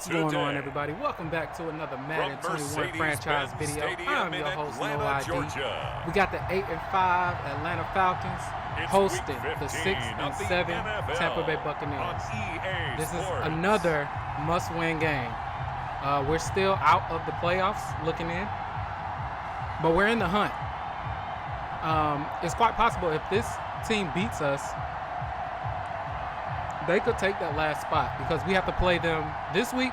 What's going on, everybody? Welcome back to another Madden 21 franchise video. I'm your host, No ID. We got the 8-5 Atlanta Falcons hosting the 6-7 Tampa Bay Buccaneers. This is another must-win game. We're still out of the playoffs, looking in, but we're in the hunt. It's quite possible if this team beats us, they could take that last spot because we have to play them this week,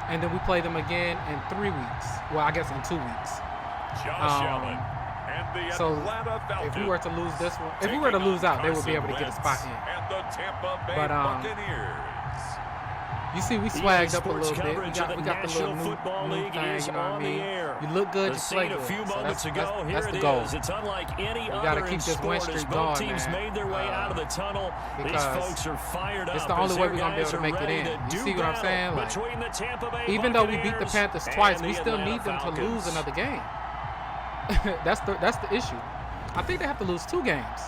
and then we play them again in 3 weeks. Well, I guess in 2 weeks. So if we were to lose this one, if we were to lose out, they would be able to get a spot in. But you see, we swagged up a little bit. We got the little new thing, you know what I mean? You look good, you play good. So that's the goal. We got to keep this win streak going, man. Because it's the only way we're going to be able to make it in. You see what I'm saying? Like, even though we beat the Panthers twice, we still need them to lose another game. That's the issue. I think they have to lose 2 games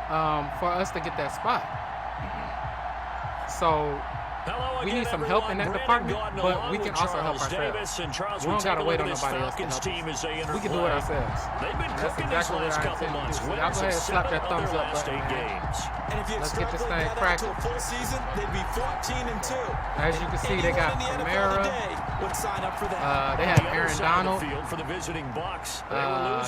for us to get that spot. So we need some help in that department, but we can also help ourselves. We don't got to wait on nobody else to help us. We can do it ourselves. That's exactly what I intend to do. So y'all go ahead and slap that thumbs up button, man. Let's get this thing cracking. As you can see, they got Kamara. They have Aaron Donald.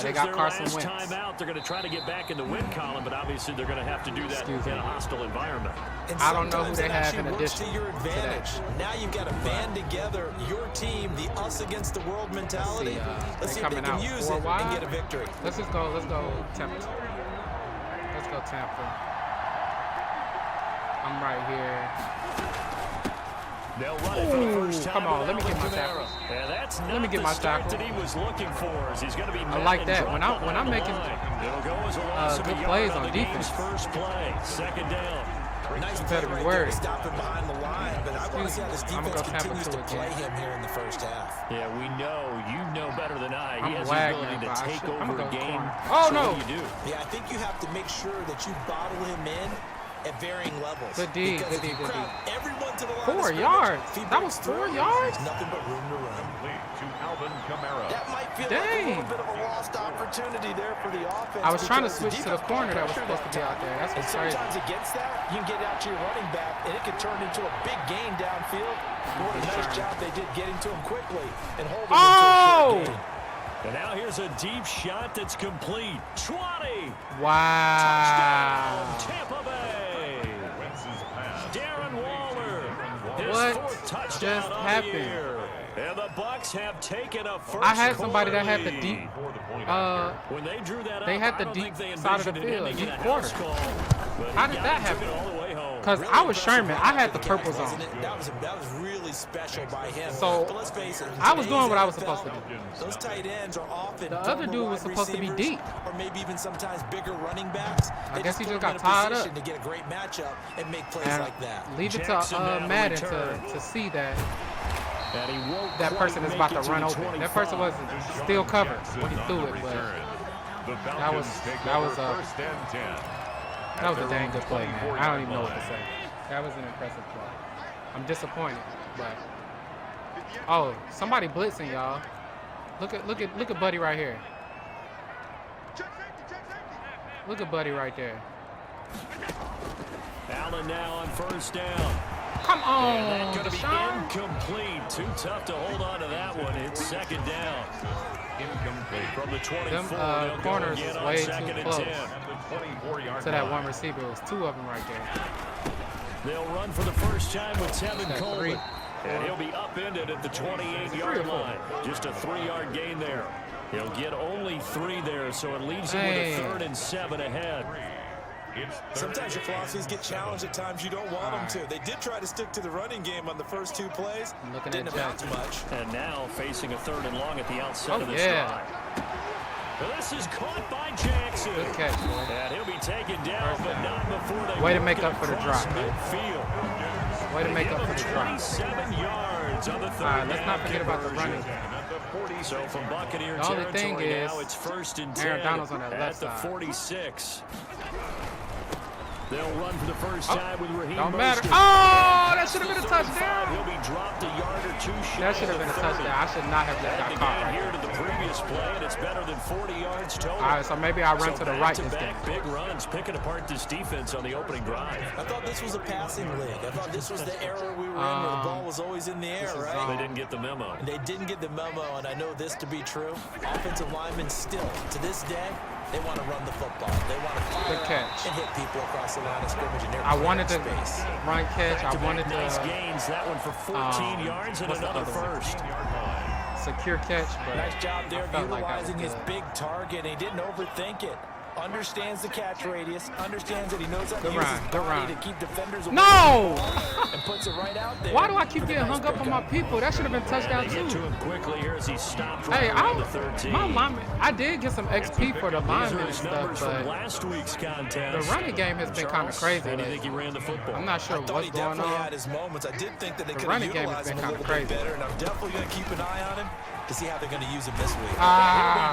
They got Carson Wentz. They're going to try to get back in the win column, but obviously they're going to have to do that in a hostile environment. I don't know who they have in addition. Advantage. Now you've got to band together your team, the us against the world mentality. Let's see if they can use it and get a victory. Let's go Tampa. Let's go Tampa. I'm right here. Ooh, come on, let me get my tackle. Let me get my tackle. I like that. When I'm making good plays on defense. Second down. Nice you better be worried. Stopping behind the line, but I want to see how this defense continues to play him here in the first half. Yeah, we know. You know better than I. He has the ability to take over a game. Oh, so no. What do you do? Yeah, I think you have to make sure that you bottle him in at varying levels. Good D, good D. Everyone to the line 4 yards. That was 4 yards? Nothing but room to run. That might feel like a little bit of a lost opportunity there for the offense. I was trying to switch to the corner that was supposed to be out there. That's what's crazy. Sometimes against that, you can get out to your running back, and it can turn into a big gain downfield. What a nice job they did getting to him quickly and holding him to a short gain. And now here's a deep shot that's complete. 20. Wow. Touchdown, Tampa Bay. Darren Waller. What just happened? And the Bucs have taken a first. I had somebody that had the deep. When they drew that they had the deep side of the field, deep quarter. How did that happen? Because I was Sherman. I had the purple zone. That was really special by him. So but let's face it, I was doing what I was supposed to do. Those tight ends are often the other dude was supposed to be deep, or maybe even sometimes bigger running backs. I guess he just got tied up to get a great matchup and make plays like that. Leave it to Madden to see that person is about to run open. That person was still covered when he threw it, but that was a dang good play, man. I don't even know what to say. That was an impressive play. I'm disappointed, but somebody blitzing, y'all. Look at Buddy right here. Look at Buddy right there. Allen now on first down. Come on, and that's going to be incomplete. Too tough to hold on to that one. It's second down. Incomplete from the 24. Them corners is way too close to that one receiver. It was 2 of them right there. They'll run for the first time with Tevin Coleman. And he'll be upended at the 28-yard line. Just a 3-yard gain there. He'll get only 3 there, so it leaves him with a 3rd and 7 ahead. Sometimes your philosophies get challenged at times you don't want them to. They did try to stick to the running game on the first 2 plays. Didn't amount to much. And now facing a 3rd and long at the outset of the drive. This is caught by Jackson. Good catch, boy. And he'll be taken down, but not before they way to make up for the drop. Midfield. Way to make up for the drop. 27 yards on the 3rd. All right, let's not forget about the running. So from Buccaneer the only thing is, now it's 1st and 10 Aaron Donald's on that left at the side. 46. They'll run for the first time with Raheem Don't matter. Mostert. Oh, that should have been a touchdown. He'll be dropped a yard or two short. That should have been a touchdown. I should not have just got caught right here there. to the previous play, and it's better than 40 yards total. All right, so maybe I run to the right this game. Big runs, picking apart this defense on the opening drive. I thought this was a passing league. I thought this was the era we were in where the ball was always in the air, right? They didn't get the memo. And they didn't get the memo, and I know this to be true. Offensive linemen still, to this day, they want to run the football. They want to fire catch. and hit people across the line of scrimmage. And I wanted to run catch. I wanted to nice gains. That one for 14 yards and another first. Secure catch, but nice job there of utilizing like his big target. He didn't overthink it. Understands the catch radius. Understands that he knows how to use his body to keep defenders away. No! And puts it right out there. Why do I keep getting hung up on my people? That should have been touchdown too. To him quickly here as he stopped Hey, the 13. my lineman, I did get some XP for the lineman and stuff, but last week's contest. the running game has been kind of crazy. How do you think he ran the football? I'm not sure what's going on. Had his moments. I did think that they The could running have game has utilized been him a kind of little bit crazy. better, and I'm definitely going to keep an eye on him to see how they're going to use him this week.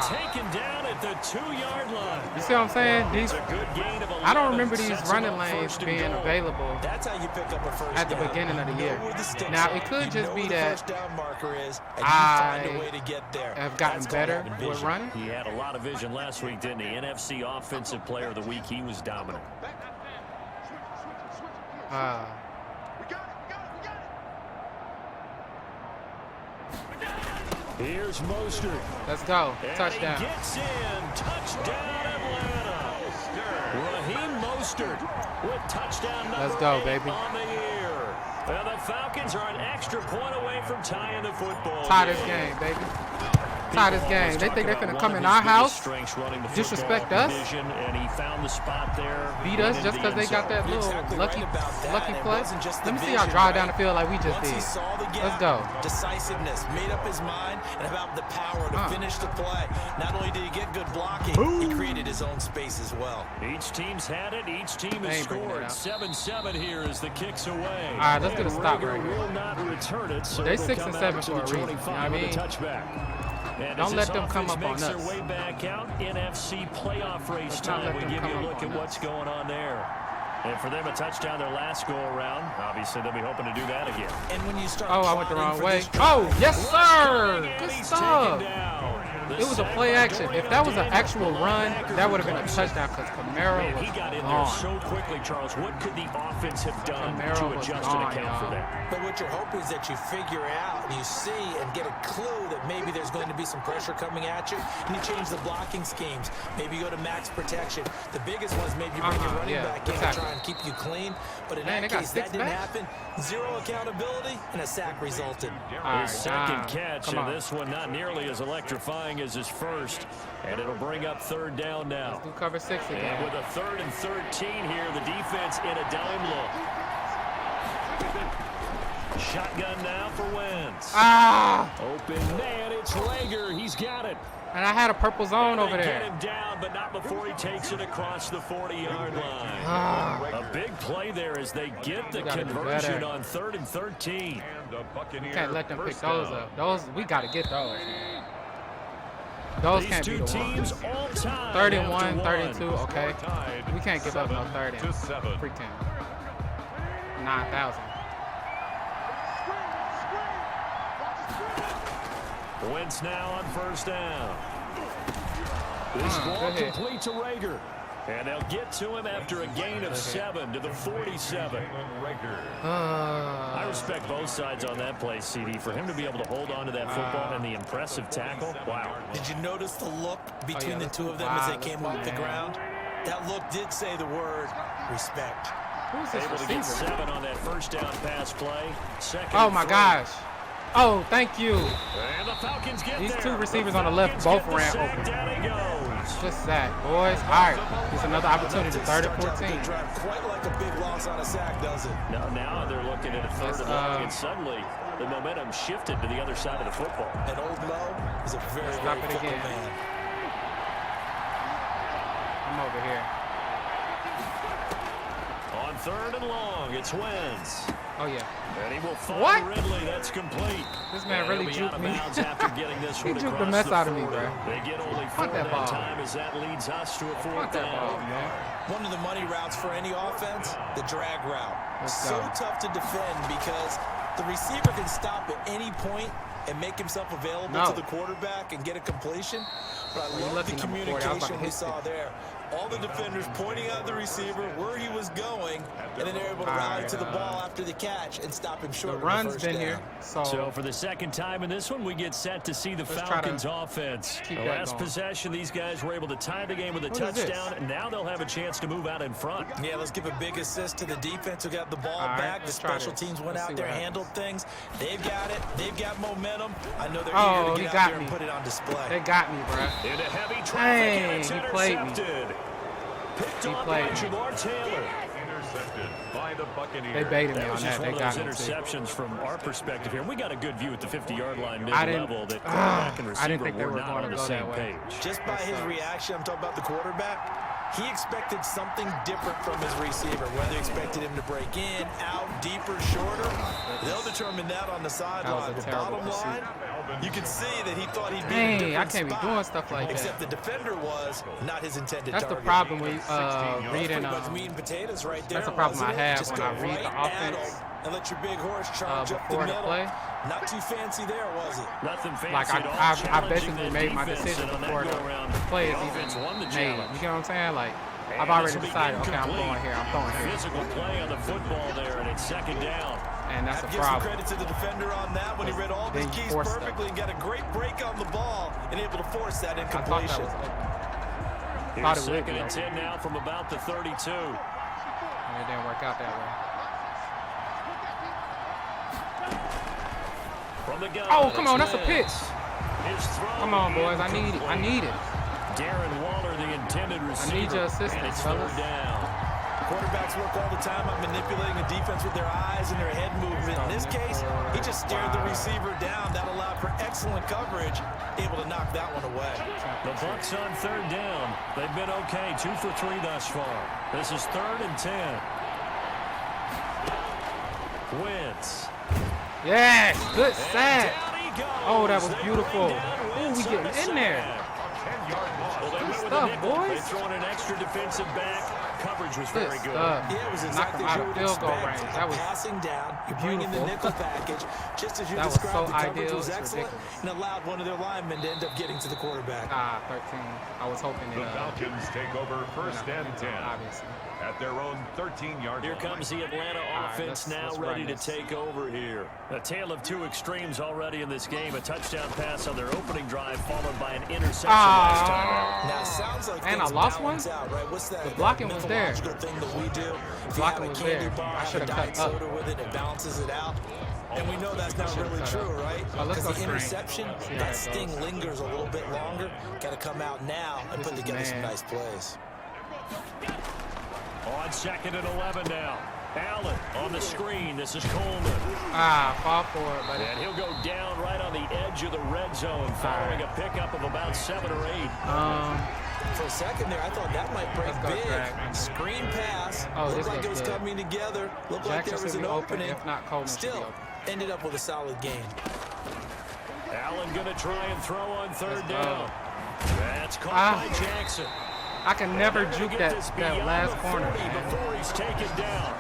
Taken down at the 2-yard line. You see what I'm saying? It's a good gain of 11. I don't remember these Sets running him up lanes first and being goal. available That's how you pick up a first at the down. beginning of the You year. know where the sticks Now, are. it could You just know be where the that first down marker is, and you find a way to get there. have gotten That's called better having with vision. running. He had a lot of vision last week, didn't he? NFC Offensive Player of the Week. He was dominant. Here's Mostert. Let's go. And Touchdown. he gets in. Touchdown, Atlanta. Raheem Mostert with touchdown number Let's go, 8 baby. on the year. And the Falcons are an extra point away from tying the football Tie this game, baby. Tie this game. They think they're going to come in our house, disrespect us, and he found the spot there. beat us just because they got that little lucky play. Let me see y'all drive down the field like we just did. Let's go. Decisiveness, made up his mind, and about the power to finish the play. Not only did he get good blocking, he created his own space as well. Each team's had it. Each team has scored. 7-7 here as the kick's away. All right, let's get a stop right here. Will not return it, so They it'll 6 and come 7 out to for a the reason. You know what I 25 with mean? a touchback. And Don't as let this them come offense up on makes us. their way back out, NFC playoff race Let's not time. let We them give you come a up look on at what's us. going on there. And for them, a touchdown their last go-around. Obviously, they'll be hoping to do that again. And when you start Oh, I went the wrong plotting for way. this drive, Oh, yes, sir. And Good he's stuff. taken down. The It was a sack play by action. If that was an actual run, that would have been a touchdown because Camaro Man, was he got in there gone. so quickly, Charles. What could the offense have done Camaro to was adjust gone, and account for y'all. that? But what you're hoping is that you figure out and you see and get a clue that maybe there's going to be some pressure coming at you, and you change the blocking schemes. Maybe you go to max protection. The biggest one is maybe you bring your running back in to try and keep you clean. But in Man, that they got case, that 6 didn't backs? happen. Zero accountability, and a sack resulted. All right, His second nah. catch, Come and on. this one not nearly as electrifying as his first. And it'll bring up third down now. Do cover 6 And again. with a 3rd and 13 here, the defense in a dime look. Shotgun now for Wentz. Open man, it's Lager. He's got it. And I had a purple zone over They there. get him down, but not before he takes it across the 40-yard line. A big play there as they get the gotta do conversion better. on 3rd and 13. Can't let them pick those up. Those we got to get those. Those These can't be two the teams ones. all time 31, after 32. Okay, we can't give up no 30. Freaking 9,000. Wentz now on first down. This ball good hit. complete to Rager. And they'll get to him after a gain of 7 to the 47. I respect both sides on that play, CD. For him to be able to hold on to that football and the impressive tackle, wow. Did you notice the look between the let's two go of them as they wide, came let's off go the man. ground? That look did say the word respect. Who's this Able to get receiver? 7 on that first down pass play. Second Oh and my 3. gosh. Oh, thank you. And the Falcons get These there. two receivers The on the left Falcons both get the ran sack. open. Down he goes. Just sack, boys. All right, here's another opportunity. 3rd and 14. Quite like a big loss on a sack, does it? Now they're looking at a 3rd and long, and suddenly the momentum shifted to the other side of the football. And Old Mo is a very, Stop very it fickle again. man. I'm over here. On 3rd and long, it's Wentz. Oh, yeah. And he will find What? Ridley. That's complete. This man really juked me. After getting this He juked the mess out of me, bro. They get only 4 that time as that leads us to a 4th down. One of the money routes for any offense, the drag route. So tough to defend because the receiver can stop at any point and make himself available to the quarterback and get a completion. But I love the communication we saw there. All the defenders pointing out the receiver where he was going, and then they're able to rally to the ball after the catch and stop him short. The run's been here. So for the second time in this one, we get set to see the Falcons offense. The last possession, these guys were able to tie the game with a touchdown, and now they'll have a chance to move out in front. Yeah, let's give a big assist to the defense who got the ball back. The special teams went out there, handled things. They've got it. They've got momentum. I know they're eager to get out there and put it on display. They got me, bro. Into heavy traffic, and it's he played me. Picked off by Jamar Taylor. Intercepted by the Buccaneers. They baited me on that. They got interceptions from our perspective here. We got a good view at the 50-yard line mid-level that quarterback and receiver were not on the same page. Just by his reaction, I'm talking about the quarterback, he expected something different from his receiver. Whether he expected him to break in, out, deeper, shorter, they'll determine that on the sideline. The bottom line, you can see that he thought he'd be in a different I can't be doing stuff like that. Except the defender was not his intended target. That's the problem with reading. Meat and potatoes right there. That's the problem I have when I read the offense. And let your big horse charge up the middle. Play. Not too fancy there, was it? Nothing fancy. Like I basically made my decision before the play is even made. You get what I'm saying? Like I've already decided. Okay, I'm going here. I'm throwing here. Physical play on the football there, and it's 2nd down. And that's a problem. Give some credit to the defender on that when he read all these keys perfectly and got a great break on the ball and able to force that incompletion. Here's 2nd and 10 now from about the 32. And it didn't work out that way. Oh, come on, that's a pitch. Come on, boys, I need it. I need it. Darren Waller, the intended receiver. I need your assistance, fellas. Quarterbacks work all the time on manipulating the defense with their eyes and their head movement. In this case, he just stared the receiver down. That allowed for excellent coverage, able to knock that one away. The Bucs on 3rd down. They've been okay, 2 for 3 thus far. This is 3rd and 10. Wentz. Yes, good sack. Oh, that was beautiful. Oh, we getting in there. Good stuff, boys. They throw in an extra defensive back. Coverage was very good. Yeah, it was exactly out of field goal range. That was passing down. You're bringing the nickel package, just as you described. The coverage was excellent and allowed one of their linemen to end up getting to the quarterback. 13. I was hoping the Falcons take over 1st and 10. Obviously. At their own 13-yard line. Here comes the Atlanta offense now ready to take over here. A tale of 2 extremes already in this game. A touchdown pass on their opening drive followed by an interception last time. Now, sounds like and I lost one? Out, right? What's that? The blocking was there. Thing that we do. The blocking was there. I should have cut up. With it, it balances it out. And we know that's not really true, right? Because the interception, that sting lingers a little bit longer. Got to come out now and put together some nice plays. On 2nd and 11 now. Allen on the screen. This is Coleman. Fall for it, buddy. And he'll go down right on the edge of the red zone following a pickup of about 7 or 8. For a second there, I thought that might break big. Screen pass. Looked like it was coming together. Looked like there was an opening. If not, Coleman still ended up with a solid game. Allen going to try and throw on 3rd down. That's caught by Jackson. I can never juke that last corner, man. Before he's taken down.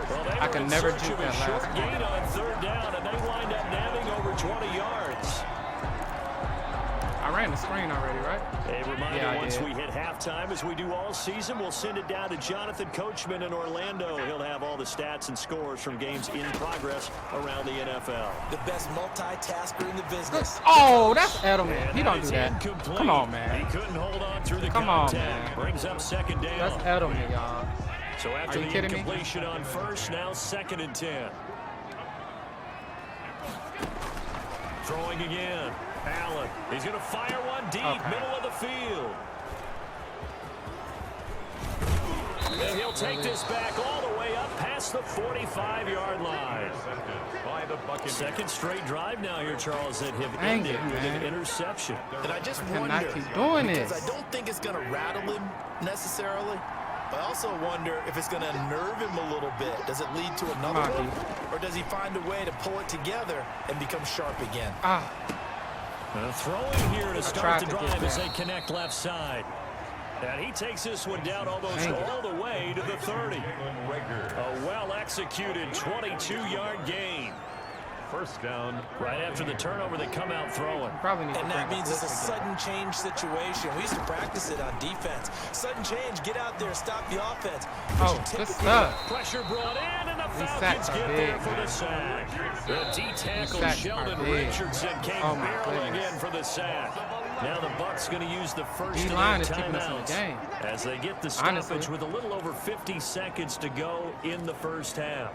Well, I can never juke that last corner. Gain on 3rd down, and they wind up nabbing over 20 yards. I ran the screen already, right? A reminder, once we hit halftime, as we do all season, we'll send it down to Jonathan Coachman in Orlando. He'll have all the stats and scores from games in progress around the NFL. The best multitasker in the business. Oh, that's Edelman. He don't do that. Come on, man. He couldn't hold on through the contact. On, man. Brings up 2nd down. That's Edelman, y'all. So after the incompletion on 1st, now 2nd and 10. Throwing again. Allen. He's going to fire one deep, middle of the field. And he'll take this back all the way up past the 45-yard line. 2nd straight drive now here, Charles, that have ended with an interception. And I just wonder, keep doing because I don't think it's going to rattle him necessarily. I also wonder if it's going to unnerve him a little bit. Does it lead to another one? Or does he find a way to pull it together and become sharp again? Throwing here to start the drive as they connect left side. And he takes this one down almost all the way to the 30. A well-executed 22-yard gain. First down. Right after the turnover, they come out throwing. And that means it's a sudden change situation. We used to practice it on defense. Sudden change, get out there, stop the offense. Good stuff. Pressure brought in, and the Falcons get there for the sack. The D-tackle Sheldon Richardson came barreling in for the sack. Now the Bucs going to use the first of their timeouts as they get the stoppage with a little over 50 seconds to go in the first half.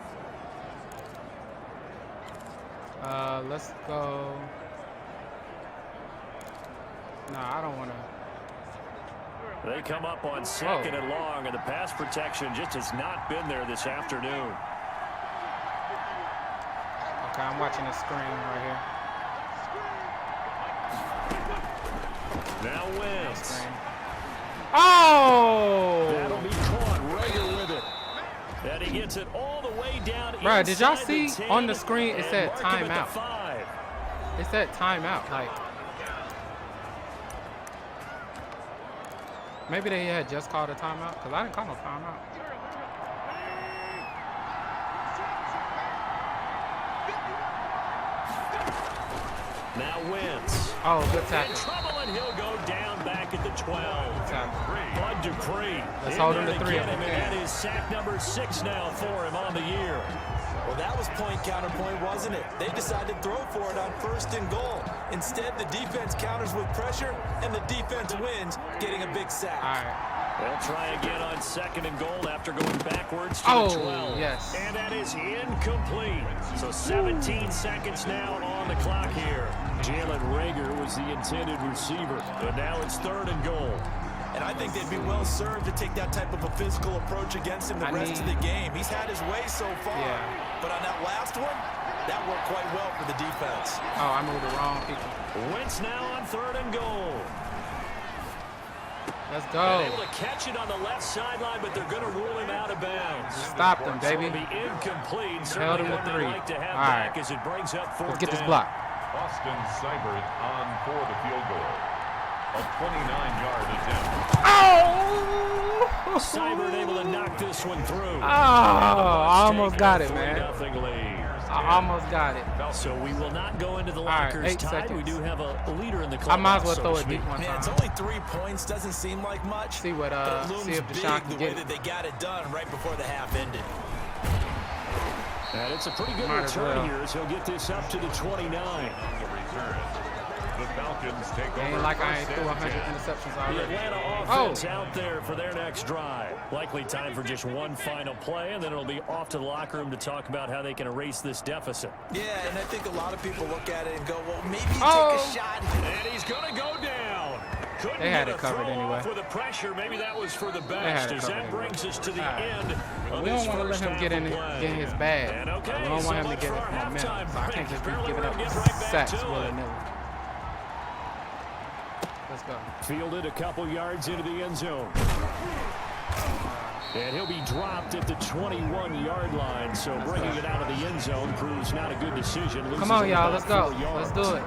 Let's go. No, I don't want to. They come up on second and long, and the pass protection just has not been there this afternoon. Okay, I'm watching the screen right here. Now Wentz. Oh! That'll be caught. Rager with it. And he gets it all the way down. Bro, did y'all see on the screen it said timeout? It said timeout. Like, maybe they had just called a timeout because I didn't call no timeout. Now Wentz. Oh, good tackle. Trouble, and he'll go down back at the 12. Bud Dupree. Let's hold him to 3. And that is sack number 6 now for him on the year. Well, that was point counterpoint, wasn't it? They decided to throw for it on 1st and goal. Instead, the defense counters with pressure, and the defense wins, getting a big sack. All right. They'll try again on 2nd and goal after going backwards to the 12. Yes. And that is incomplete. So 17 seconds now on the clock here. Jalen Rager was the intended receiver, but now it's 3rd and goal. And I think they'd be well served to take that type of a physical approach against him the rest of the game. He's had his way so far, but on that last one, that worked quite well for the defense. Oh, I moved the wrong people. Wentz now on 3rd and goal. Let's go. And able to catch it on the left sideline, but they're going to rule him out of bounds. Stop them, baby. So it'll be incomplete. Held him to 3. Like to have all right. back as it brings up 4th Let's get down. this block. Austin Seibert on for the field goal. A 29-yard attempt. Oh! Seibert able to knock this one through. Oh, I almost got it, man. Lead. I almost got it. So we will not go into the lockers tied. We do have a leader in the club. I might as well throw it deep one time. It's only 3 points. Doesn't seem like much. See what see if Deshaun can get it. They got it done right before the half ended. And it's a pretty good return here as he'll get this up to the 29. The Falcons take over. Ain't like I ain't threw 100 interceptions already. The Atlanta offense out there for their next drive. Likely time for just one final play, and then it'll be off to the locker room to talk about how they can erase this deficit. Yeah, and I think a lot of people look at it and go, well, maybe take a shot. And he's going to go down. Couldn't they had get it covered anyway. With the pressure, maybe that was for the best. As that brings us to the end of we don't this want to let him get in his bag. And okay, we don't want him to get momentum. So I can't just be giving up sacks willy-nilly. Let's go. Fielded a couple yards into the end zone. And he'll be dropped at the 21-yard line. So bringing it out of the end zone proves not a good decision. Come on, y'all. Let's go. Let's do it.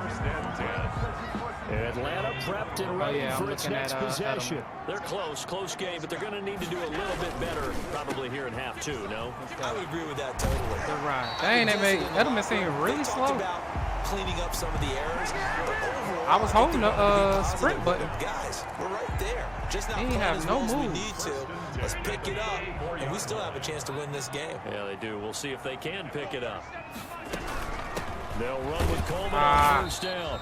Atlanta prepped and ready for its next possession. They're close game, but they're going to need to do a little bit better probably here in half 2, no? I would agree with that totally. They're right. Dang, they made Edelman seem really slow. Cleaning up some of the errors. I was holding the sprint button. Guys, we're right there. Just not playing as well as we need to. Let's pick it up, and we still have a chance to win this game. Yeah, they do. We'll see if they can pick it up. They'll run with Coleman on 1st down.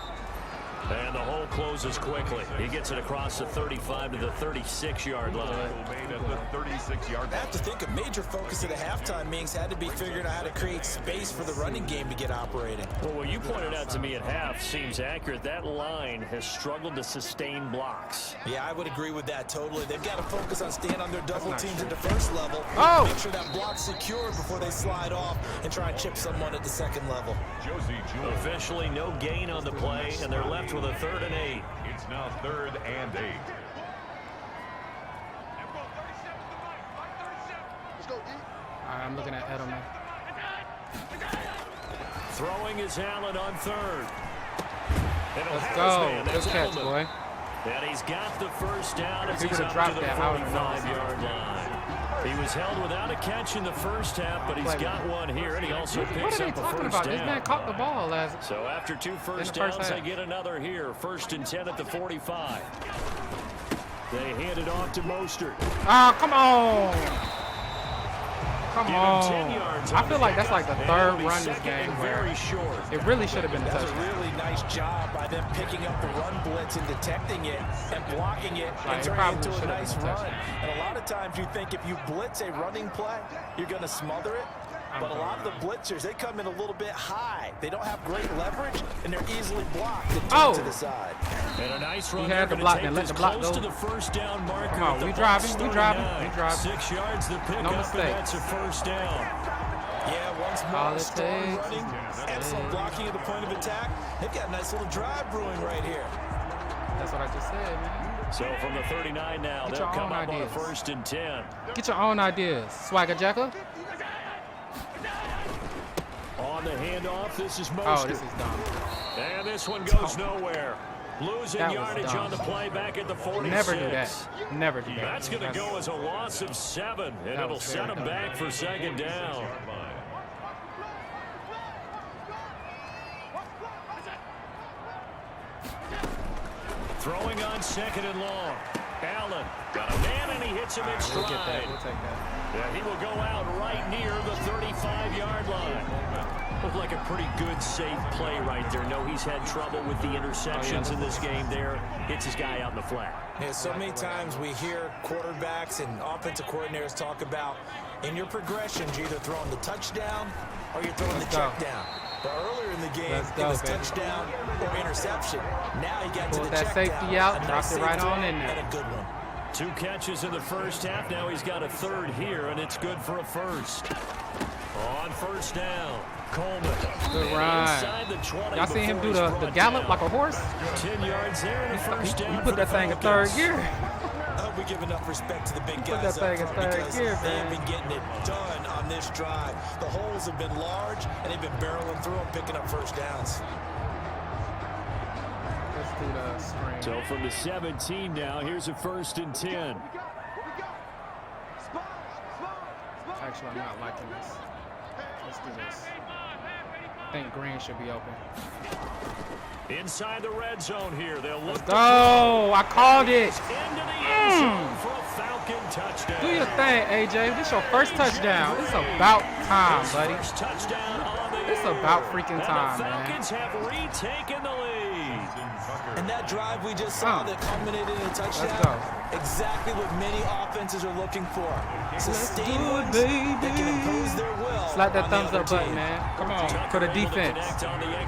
And the hole closes quickly. He gets it across the 35 to the 36-yard line. I have to think a major focus at the halftime meetings had to be figuring out how to create space for the running game to get operating. Well, what you pointed out to me at half seems accurate. That line has struggled to sustain blocks. Yeah, I would agree with that totally. They've got to focus on staying on their double teams at the first level. Make sure that block's secured before they slide off and try and chip someone at the second level. Officially no gain on the play, and they're left with a 3rd and 8. It's now 3rd and 8. right, I'm looking at Edelman. Throwing is Allen on third. Let's go. Good catch, boy. And he's got the first down as He he's would've up dropped to the that, I would've known. 45-yard line. He was held without a catch in the first half, but he's got one here, and he also picks up a first down. This man caught the ball last. So after 2 first downs, they get another here. 1st and 10 at the 45. They hand it off to Mostert. Oh, come on. Come on. I feel like that's like the third run this game where it really should have been a touchdown. That was a really nice job by them picking up the run blitz and detecting it and blocking it and turning it into a nice run. And a lot of times you think if you blitz a running play, you're going to smother it. But a lot of the blitzers, they come in a little bit high. They don't have great leverage, and they're easily blocked and turned to the side. And a nice run. He had the block and let the block go. To the first down marker. Come on, we driving. 6 yards the pick no up, mistake. And that's a first down. Yeah, once more, strong running and some blocking at the point of attack. They've got a nice little drive brewing right here. That's what I just said, man. So from the 39 now, they'll come up on a 1st and 10. Get your own ideas, Swagger Jacker. On the handoff, this is Mostert. Oh, this is dumb. And this one goes nowhere. Losing yardage on the play back at the 46. Never do that. Never do that. That's going to go as a loss of 7, and it'll set them back for 2nd down. Throwing on 2nd and long. Allen got a man, and he hits him in stride. We'll get that. We'll take that. Yeah, he will go out right near the 35-yard line. Looked like a pretty good, safe play right there. No, he's had trouble with the interceptions in this game there. Hits his guy out in the flat. Yeah, so many times we hear quarterbacks and offensive coordinators talk about in your progressions, you're either throwing the touchdown or you're throwing the check down. But earlier in the game, it was touchdown or interception. Now he got to the that check safety down, out, dropped it right on in there. And a good one. 2 catches in the first half. Now he's got a 3rd here, and it's good for a 1st. On 1st down, Coleman. Good run. Y'all seen him do the gallop like a horse? 10 yards there and a 1st down. He put that thing in 3rd gear. I hope we give enough respect to the big guys up front because they've been getting it done on this drive. The holes have been large, and they've been barreling through them, picking up 1st downs. Let's do the screen. So from the 17 now, here's a 1st and 10. Actually, I'm not liking this. Let's do this. I think green should be open. Inside the red zone here. They'll look. Let's go. I called it. Into the end zone for a Falcon touchdown. Do your thing, AJ. This is your first touchdown. It's about time, buddy. First touchdown on the It's about freaking time, and the man. Falcons have retaken the lead. And that drive we just saw that culminated in a touchdown, exactly what many offenses are looking for. Sustained ones that can impose their will. Slap that thumbs up button, man. Come on, for the defense.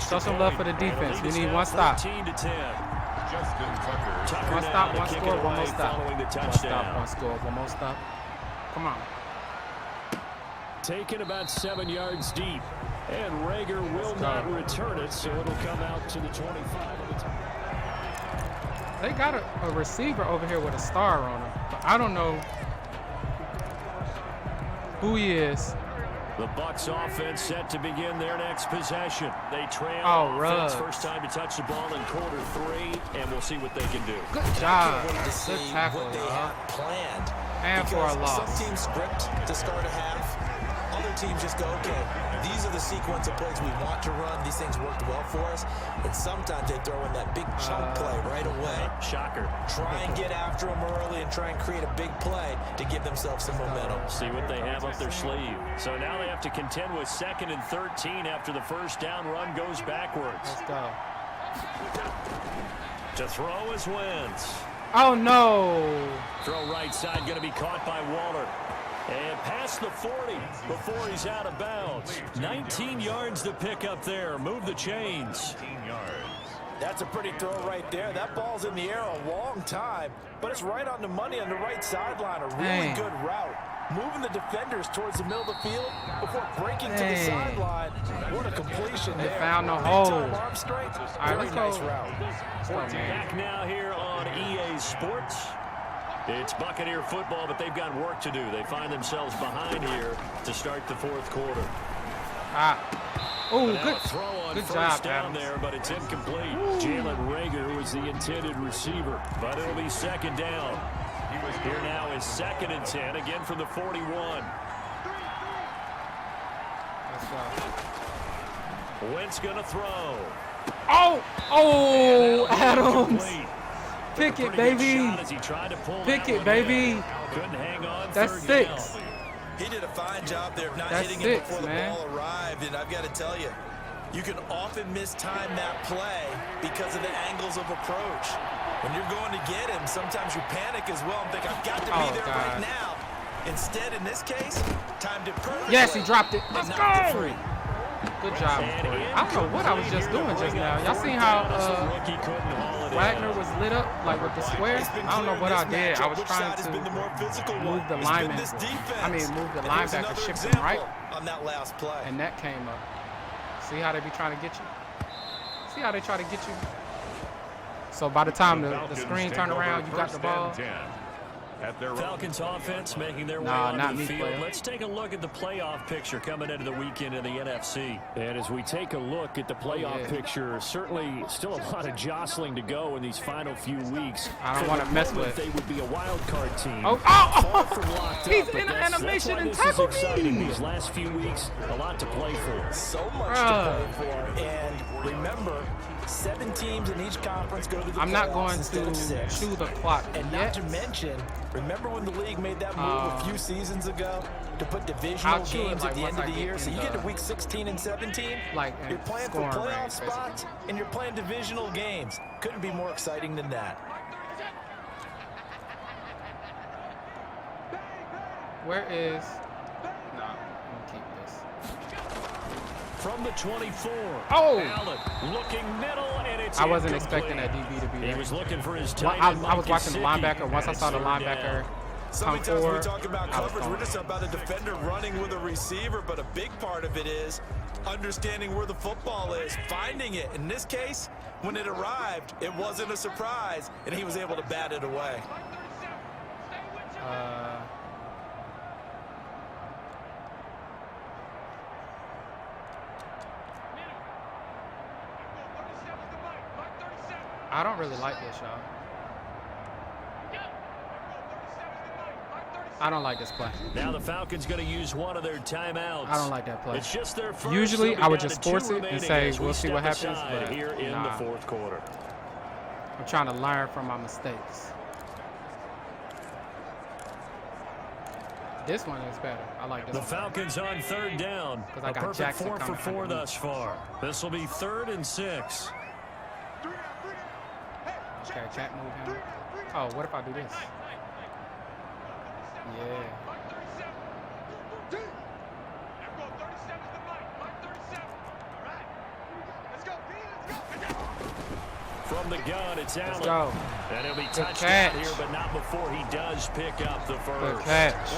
Show some love for the defense. We need one stop. 13 to 10. One stop, one score, one more stop. One stop, one score, one more stop. Come on. Taken about 7 yards deep. And Rager will not return it, so it'll come out to the 25 of the time. They got a receiver over here with a star on him, but I don't know who he is. The Bucs offense set to begin their next possession. They trail offense, first time to touch the ball in quarter 3, and we'll see what they can do. Good job. To see Good tackle, what they have planned. And for a loss. Some teams script to start a half. Other teams just go, okay, these are the sequence of plays we want to run. These things worked well for us. And sometimes they throw in that big chunk play right away. Shocker. Try and get after them early and try and create a big play to give themselves some momentum. See what they have up their sleeve. So now they have to contend with 2nd and 13 after the first down run goes backwards. Let's go. To throw is Wentz. Oh, no. Throw right side going to be caught by Waller. And past the 40 before he's out of bounds. 19 yards to pick up there. Move the chains. 19 yards. That's a pretty throw right there. That ball's in the air a long time, but it's right on the money on the right sideline. A really good route. Moving the defenders towards the middle of the field before breaking to the sideline. What a completion there. They found the hole. Arm strength. All right, let's nice go. route. Back now here on EA Sports. It's Buccaneer football, but they've got work to do. They find themselves behind here to start the fourth quarter. Oh, good job down there, but it's incomplete. Jalen Reagor was the intended receiver, but it'll be second down. Here now is 2nd and 10, again from the 41. Wentz going to throw. Oh, Adams. Pick it, baby. Pick it, baby. That's 6. He did a fine job there of not hitting it before the ball arrived, and I've got to tell you, you can often mistime that play because of the angles of approach. When you're going to get him, sometimes you panic as well and think, I've got to be there right now. Instead, in this case, timed it perfectly. Yes, he dropped it. Let's go. Good job, Corey. I don't know what I was just doing just now. Y'all seen how Wagner was lit up, like with the square? I don't know what I did. I was trying to move the lineman. Move the linebacker, shift him right. On that last play. And that came up. See how they be trying to get you? See how they try to get you? So by the time the screen turned around, you got the ball. Falcons offense making their way onto the field. Let's take a look at the playoff picture coming into the weekend in the NFC. And as we take a look at the playoff picture, certainly still a lot of jostling to go in these final few weeks. I don't want to mess with. They would be a wild card team. He's in an animation and tackled me. These last few weeks, a lot to play for. So much to play for. And remember, 7 teams in each conference go to the playoffs. I'm not going to chew the clock and yet. not to mention, remember when the league made that move a few seasons ago to put divisional games at the end of the year? So you get to week 16 and 17, you're playing for playoff spots, and you're playing divisional games. Couldn't be more exciting than that. Where is... No, I'm going to keep this. From the 24. Oh! Looking middle, and it's I wasn't expecting that DB to be there. He was looking for his I was watching the linebacker. Once I saw the linebacker come Sometimes forward, we talk about coverage, we're just about a defender running with a receiver, but a big part of it is understanding where the football is, finding it. In this case, when it arrived, it wasn't a surprise, and he was able to bat it away. I don't really like this, y'all. I don't like this play. Now the Falcons going to use one of their timeouts. I don't like that play. It's just their first. Usually, I would just force it and say, we'll see what happens. But here in the fourth quarter. I'm trying to learn from my mistakes. This one is better. I like this one. The Falcons on 3rd down. I got perfect Jackson 4 for 4 thus far. This will be 3rd and 6. Okay, can't move him. Oh, what if I do this? Yeah. From the gun, it's Allen. Let's go. And he'll be touchdown here, but not before he does pick up the first. Good catch.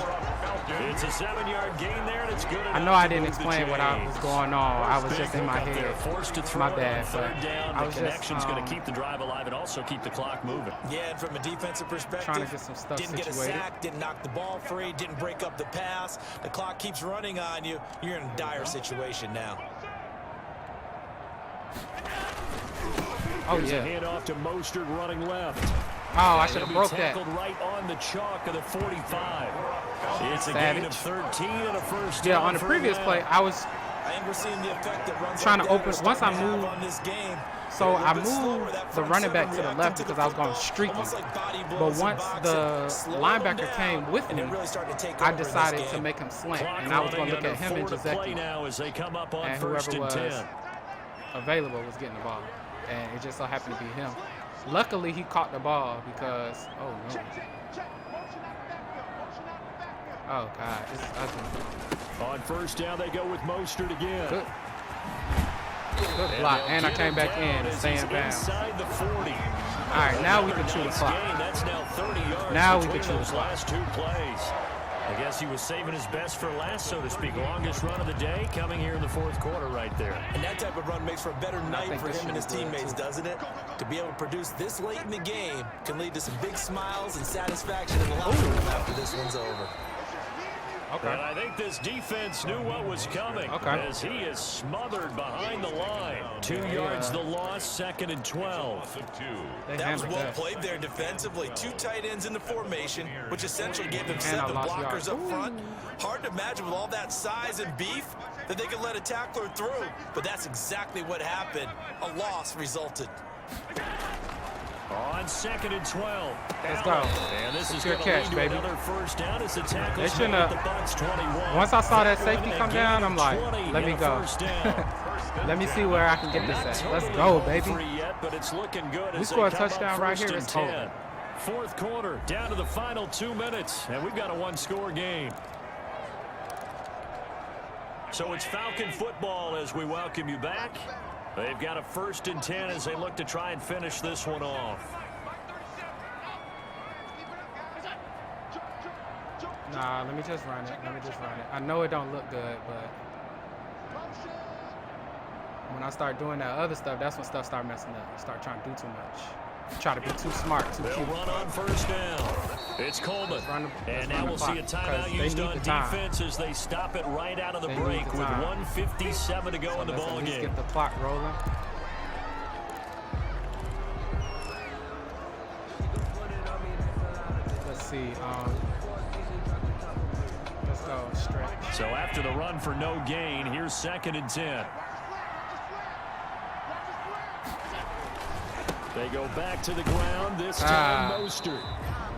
It's a 7-yard gain there, and it's good enough. I know I didn't explain what was going on. I was just in my head. Forced to throw my bad, but I was the connection's just going to keep the drive alive and also keep the clock moving. Yeah, and from a defensive perspective, trying to get some stuff didn't situated. Get a sack, didn't knock the ball free, didn't break up the pass. The clock keeps running on you. You're in a dire situation now. Oh, Here's yeah. a handoff to Mostert running left. Oh, I should have broke that. Right on the chalk of the 45. It's a Savage. gain of 13 and a first down. Yeah, on the previous play, I was trying to open. Once I moved, so I moved the running back to the left because I was going streaking. But once the linebacker came with me, I decided to make him slant, and I was going to look at him and Giuseppe, and whoever was available was getting the ball, and it just so happened to be him. Luckily, he caught the ball because, oh no. Oh God, this is ugly. On first down, they go with Mostert again. Good block, and I came back in and stay in bounds. Inside the 40. All right, now we can chew the clock. That's now 30 yards. Now we can chew the clock. Last 2 plays. I guess he was saving his best for last, so to speak. Longest run of the day coming here in the fourth quarter right there. And that type of run makes for a better night for him and his teammates, doesn't it? To be able to produce this late in the game can lead to some big smiles and satisfaction in the locker room after this one's over. Okay. And I think this defense knew what was coming as he is smothered behind the line. 2 yards the loss, 2nd and 12. That was well played there defensively. 2 tight ends in the formation, which essentially gave them 7 blockers up front. Hard to imagine with all that size and beef that they could let a tackler through. But that's exactly what happened. A loss resulted. On 2nd and 12. Let's go. And this is your catch, baby. Another first down as the tackle they shouldn't have. Once I saw that safety come down, I'm like, let me go. Let me see where I can get this at. Let's go, baby. We score a touchdown right here. It's over. Fourth quarter, down to the final 2 minutes, and we've got a 1-score game. So it's Falcon football as we welcome you back. They've got a 1st and 10 as they look to try and finish this one off. Nah, let me just run it. I know it don't look good, but when I start doing that other stuff, that's when stuff start messing up. You start trying to do too much. Try to be too smart, too cute. They'll run on 1st down. It's Coleman. And now we'll see a timeout used on defense as they stop it right out of the break with 1:57 to go in the ball game. Get the clock rolling. Let's see. Let's go stretch. So after the run for no gain, here's 2nd and 10. They go back to the ground. This time Mostert.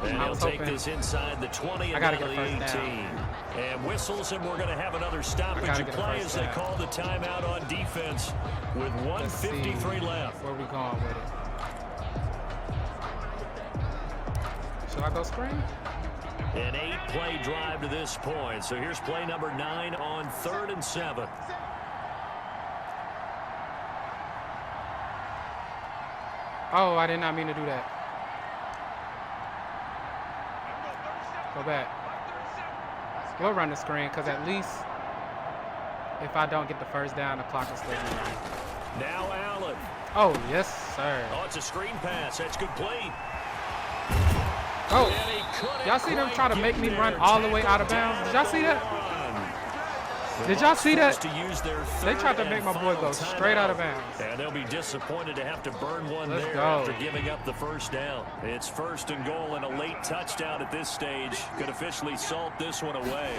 And he'll take this inside the 20 and out of the 18. And whistles, and we're going to have another stoppage of play as they call the timeout on defense with 1:53 left. Where we going with it? Should I go screen? An 8-play drive to this point. So here's play number 9 on 3rd and 7. Oh, I did not mean to do that. Go back. We'll run the screen because at least if I don't get the first down, the clock will still be running. Now Allen. Oh, yes, sir. Oh, it's a screen pass. That's complete. Oh, y'all see them try to make me run all the way out of bounds? Did y'all see that? Did y'all see that? They tried to make my boy go straight out of bounds. And they'll be disappointed to have to burn one there after giving up the first down. It's 1st and goal and a late touchdown at this stage. Could officially salt this one away.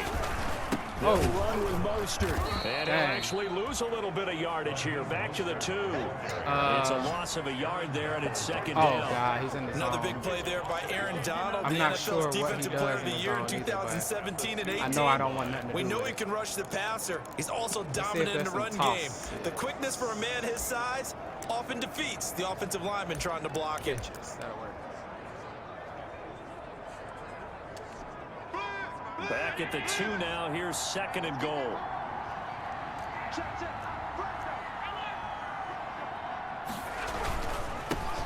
They'll run with Mostert. And he'll actually lose a little bit of yardage here. Back to the 2. It's a loss of a yard there, and it's 2nd down. Oh, God, he's in the zone. Another big play there by Aaron Donald. I'm not sure what he does player of the in year the in zone 2017 and 18. I know I don't want nothing to do We know with he it. can rush the passer. He's also dominant in the run game. The quickness for a man his size often defeats the offensive lineman trying to block it. That'll work. Back at the 2 now. Here's 2nd and goal.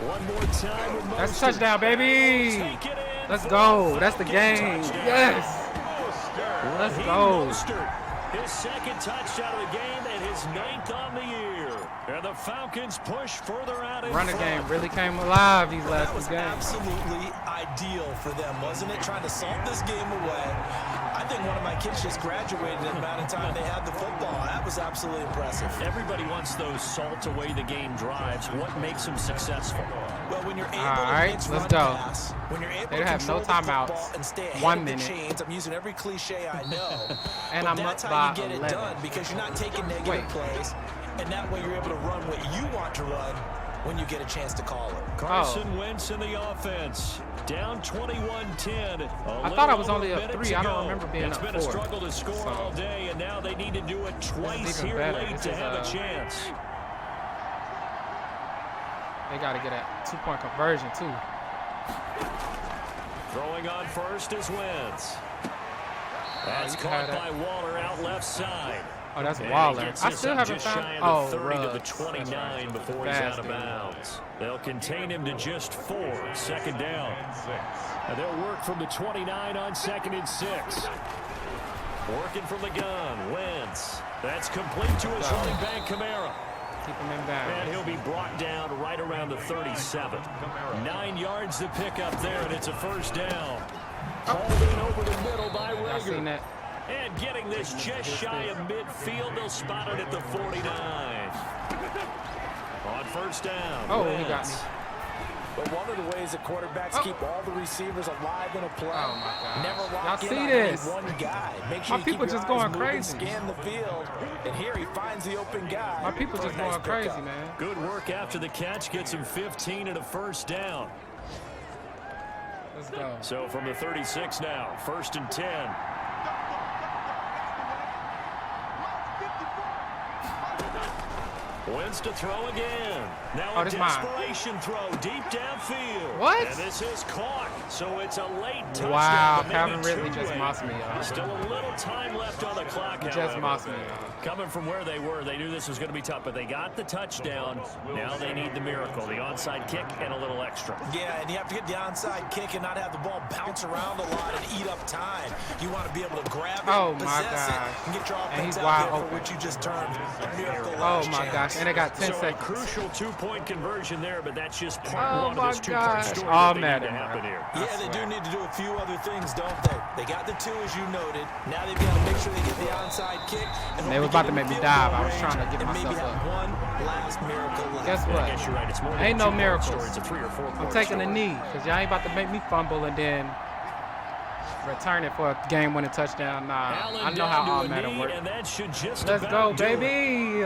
One more time with That's a touchdown, baby. Let's go. That's the game. Yes. Let's go. His 2nd touchdown of the game and his 9th on the year. And the Falcons push further out. Running game really came alive these last two games. That was absolutely ideal for them, wasn't it? Trying to salt this game away. I think one of my kids just graduated in the amount of time they had the football. That was absolutely impressive. Everybody wants those salt away the game drives. What makes them successful? Well, when you're able let's go. Pass, when you're able they to have no timeouts. And stay ahead 1 minute. Of the chains. I'm using every cliche I know. And but I'm that's up how by you get 11. it done because you're not taking negative plays. And that way you're able to run what you want to run when you get a chance to call it. Carson Wentz in the offense. Down 21-10. I thought I was only up 3. I don't remember being up 4. It's been a struggle to score all day, and now they need to do it twice here late to have a chance. They got to get a 2-point conversion, too. Throwing on first is Wentz. That's caught by Waller out left side. Oh, that's And Waller. gets I this still up haven't just found. shy of Oh, the 30 to the Ruggs. 29 before he's out of bounds. They'll contain him to just 4. Second down. And they'll work from the 29 on 2nd and 6. Working from the gun. Wentz. That's complete to his running back, Kamara. Keep him in bounds. And he'll be brought down right around the 37. 9 yards to pick up there, and it's a first down. Hauled in over the middle by I seen Rager. that. And getting this just shy of midfield, they'll spot it at the 49. On first down. Oh, Wentz. he got me. But one of the ways that quarterbacks keep all the receivers alive in a play. Oh, my gosh. Never Y'all lock in see on this? any one guy. Make sure My you keep people your just eyes going moving, crazy. Scan the field, and here he finds the open guy. My people for a just nice going crazy, pickup. man. Good work after the catch. Gets him 15 and a first down. Let's go. So from the 36 now, 1st and 10. Wentz to throw again. Now a this mine. desperation throw deep downfield. What? And this is caught. So it's a late touchdown. Wow, but Calvin maybe Ridley just two-way. mossed me, y'all. Still a little time left on the clock. He just however. mossed me, y'all. Coming from where they were, they knew this was going to be tough, but they got the touchdown. Now they need the miracle, the onside kick and a little extra. Yeah, and you have to get the onside kick and not have the ball bounce around a lot and eat up time. You want to be able to grab it, Oh, my possess it, gosh. and get your And he's offense out wide there for open. which you just termed a miracle. Oh, last my chance. gosh. And they got 10 So a seconds. crucial 2-point conversion there, but that's just part Oh, one my of this two-part gosh. story All that they need Madden, to happen bro. here. Yeah, they do need to do a few other things, don't they? They got the 2, as you noted. Now they've got to make sure they get the onside kick. And They was about to make me dive. I was trying to get myself maybe up. have one last miracle left. Guess I what? guess you're right. It's more than Ain't a no two-part miracles. story. It's a 3 or 4 I'm taking a knee because y'all ain't about to make me fumble and then return it for a game-winning touchdown. Nah, Allen I know down how to all a Madden knee, works. and that should just Let's go, about do it. baby.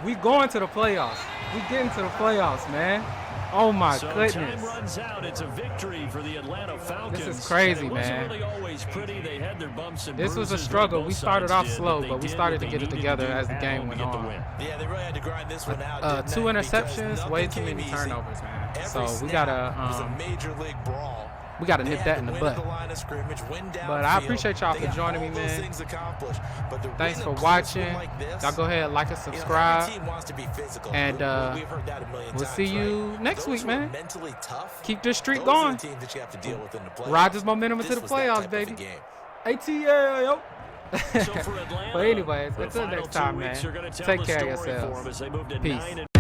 We going to the playoffs. We getting to the playoffs, man. Oh my So goodness. time runs out. It's a victory for the Atlanta Falcons. This is crazy, And it wasn't man. really always pretty. They had their bumps and This was a bruises, struggle. both We started sides off did, slow, they but we did started what to they get it needed together do as the at game home went to get the on. win. Yeah, they really had to grind this one out. 2 didn't they? interceptions, Because way nothing too many came easy. turnovers, man. Every So we snap gotta was a major league brawl. we gotta They nip had that to in the win butt. at the line of scrimmage, win But I downfield. appreciate y'all They for got joining all me, those man. things accomplished. But to Thanks win for a close watching. win like this, Y'all go ahead, like and you know, subscribe. every team wants to be physical. And, We've heard that a million we'll times, see you right? next Those week, who are man. mentally tough, Keep this streak those are going. the teams that you have to deal with in the playoffs. Ride this momentum into This the was that playoffs, type of a baby. game. ATL, yo. So for Atlanta, But anyways, the until final next 2 time, weeks man. are gonna tell Take the care of story for yourselves. them as they moved to Peace. 9-9.